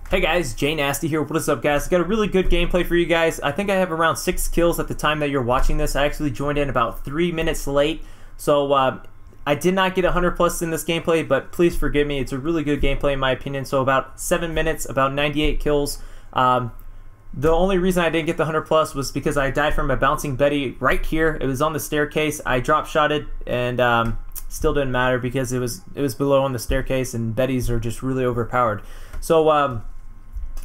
Hey guys, JNasty here. What is up, guys? Got a really good gameplay for you guys. I think I have around 6 kills at the time that you're watching this. I actually joined in about 3 minutes late, so I did not get 100 plus in this gameplay, but please forgive me. It's a really good gameplay in my opinion. So about 7 minutes, about 98 kills. The only reason I didn't get the 100 plus was because I died from a bouncing Betty right here. It was on the staircase. I drop shotted and still didn't matter because it was below on the staircase, and Bettys are just really overpowered. So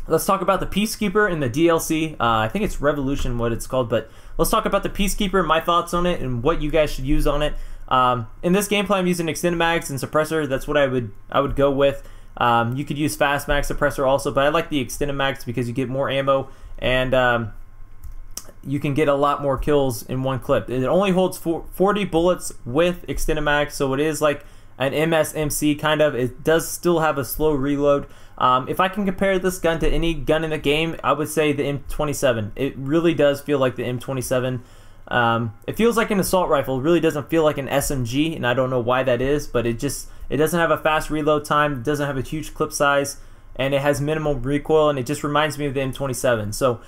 let's talk about the Peacekeeper in the DLC. I think it's Revolution what it's called, but let's talk about the Peacekeeper, my thoughts on it, and what you guys should use on it. In this gameplay, I'm using extended mags and suppressor. That's what I would go with. You could use fast mag suppressor also, but I like the extended mags because you get more ammo and you can get a lot more kills in one clip. It only holds 40 bullets with extended mags, so it is like an MSMC kind of. It does still have a slow reload. If I can compare this gun to any gun in the game, I would say the M27. It really does feel like the M27. It feels like an assault rifle. It really doesn't feel like an SMG, and I don't know why that is, but it doesn't have a fast reload time. It doesn't have a huge clip size, and it has minimal recoil, and it just reminds me of the M27. So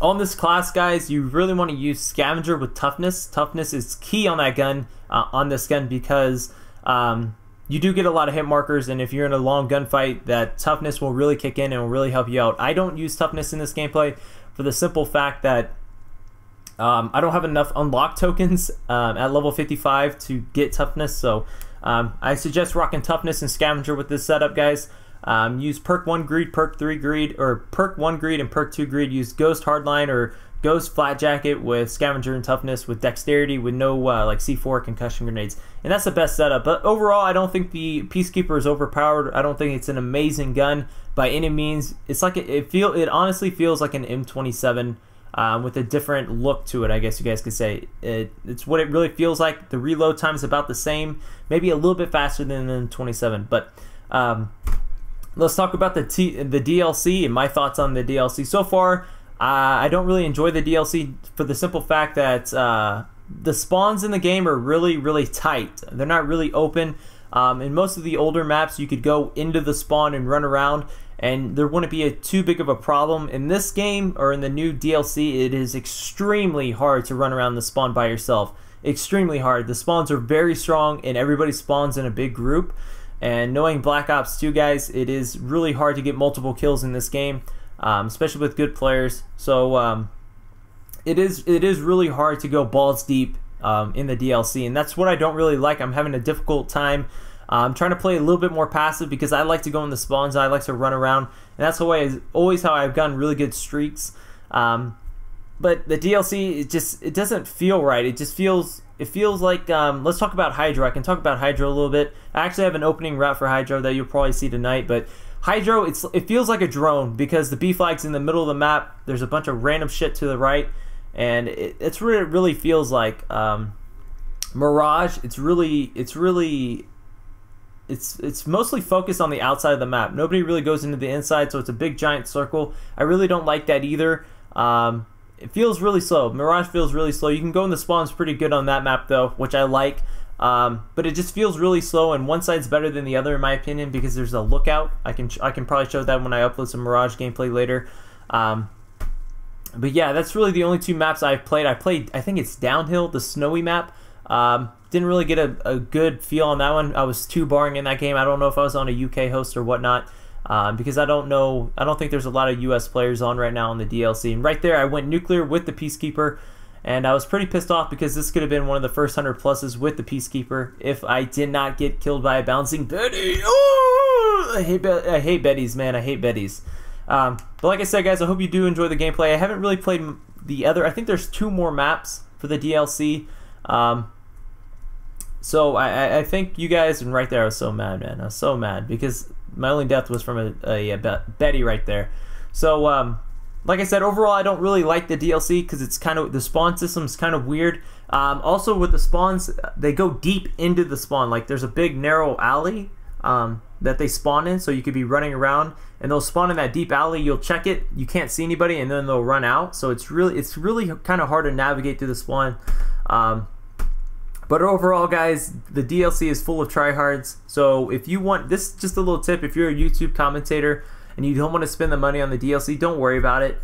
on this class, guys, you really want to use Scavenger with toughness. Toughness is key on that gun, on this gun, because you do get a lot of hit markers, and if you're in a long gunfight, that toughness will really kick in and will really help you out. I don't use toughness in this gameplay for the simple fact that I don't have enough unlock tokens at level 55 to get toughness, so I suggest rocking toughness and Scavenger with this setup, guys. Use perk 1 greed, perk 3 greed, or perk 1 greed and perk 2 greed. Use Ghost Hardline or Ghost Flat Jacket with Scavenger and toughness with dexterity with no like C4 concussion grenades, and that's the best setup. But overall, I don't think the Peacekeeper is overpowered. I don't think it's an amazing gun by any means. It's like it honestly feels like an M27 with a different look to it, I guess you guys could say. It's what it really feels like. The reload time is about the same, maybe a little bit faster than the M27. But let's talk about the DLC and my thoughts on the DLC so far. I don't really enjoy the DLC for the simple fact that the spawns in the game are really tight. They're not really open. In most of the older maps, you could go into the spawn and run around, and there wouldn't be too big of a problem. In this game, or in the new DLC, it is extremely hard to run around the spawn by yourself. Extremely hard. The spawns are very strong, and everybody spawns in a big group. And knowing Black Ops 2, guys, it is really hard to get multiple kills in this game. Especially with good players. So it is really hard to go balls deep in the DLC, and that's what I don't really like. I'm having a difficult time. I'm trying to play a little bit more passive because I like to go in the spawns. I like to run around, and that's always how I've gotten really good streaks. But the DLC, it doesn't feel right. It feels like let's talk about Hydro. I can talk about Hydro a little bit. I actually have an opening route for Hydro that you'll probably see tonight, but Hydro, it feels like a drone because the B flag's in the middle of the map. There's a bunch of random shit to the right, and it's what it really feels like. Mirage, it's mostly focused on the outside of the map. Nobody really goes into the inside, so it's a big giant circle. I really don't like that either. It feels really slow. Mirage feels really slow. You can go in the spawns pretty good on that map though, which I like. But it just feels really slow, and one side's better than the other in my opinion because there's a lookout. I can probably show that when I upload some Mirage gameplay later. But yeah, that's really the only 2 maps I've played. I think it's Downhill, the snowy map. Didn't really get a good feel on that one. I was too boring in that game. I don't know if I was on a UK host or whatnot. Because I don't think there's a lot of US players on right now on the DLC. And right there, I went nuclear with the Peacekeeper. And I was pretty pissed off because this could have been one of the first 100 pluses with the Peacekeeper if I did not get killed by a bouncing Betty. Oh, I hate Bettys, man. I hate Bettys. But like I said, guys, I hope you do enjoy the gameplay. I haven't really played the other. I think there's 2 more maps for the DLC. So I think you guys, and right there, I was so mad, man. I was so mad because my only death was from a Betty right there. So like I said, overall, I don't really like the DLC because it's the spawn system's kind of weird. Also, with the spawns, they go deep into the spawn. Like there's a big narrow alley that they spawn in, so you could be running around, and they'll spawn in that deep alley. You'll check it, you can't see anybody, and then they'll run out. So it's really kind of hard to navigate through the spawn. But overall, guys, the DLC is full of tryhards. So if you want, this is just a little tip, if you're a YouTube commentator and you don't want to spend the money on the DLC, don't worry about it.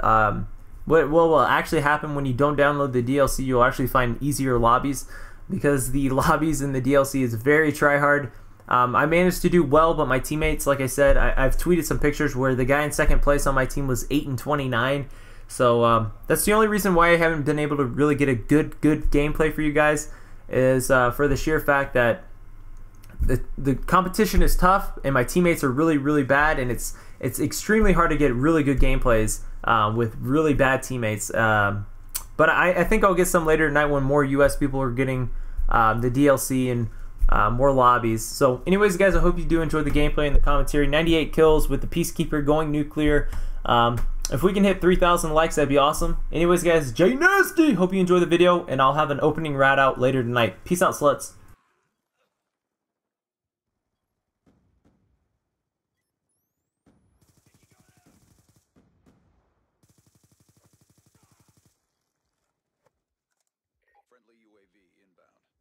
What will actually happen when you don't download the DLC, you'll actually find easier lobbies, because the lobbies in the DLC is very tryhard. I managed to do well, but my teammates, like I said, I've tweeted some pictures where the guy in second place on my team was 8-29. So that's the only reason why I haven't been able to really get a good gameplay for you guys, is for the sheer fact that the competition is tough and my teammates are really bad, and it's extremely hard to get really good gameplays with really bad teammates. But I think I'll get some later tonight when more US people are getting the DLC and more lobbies. So anyways, guys, I hope you do enjoy the gameplay and the commentary. 98 kills with the Peacekeeper going nuclear. If we can hit 3,000 likes, that'd be awesome. Anyways, guys, JNasty, hope you enjoy the video, and I'll have an opening rat out later tonight. Peace out, sluts. Friendly UAV inbound.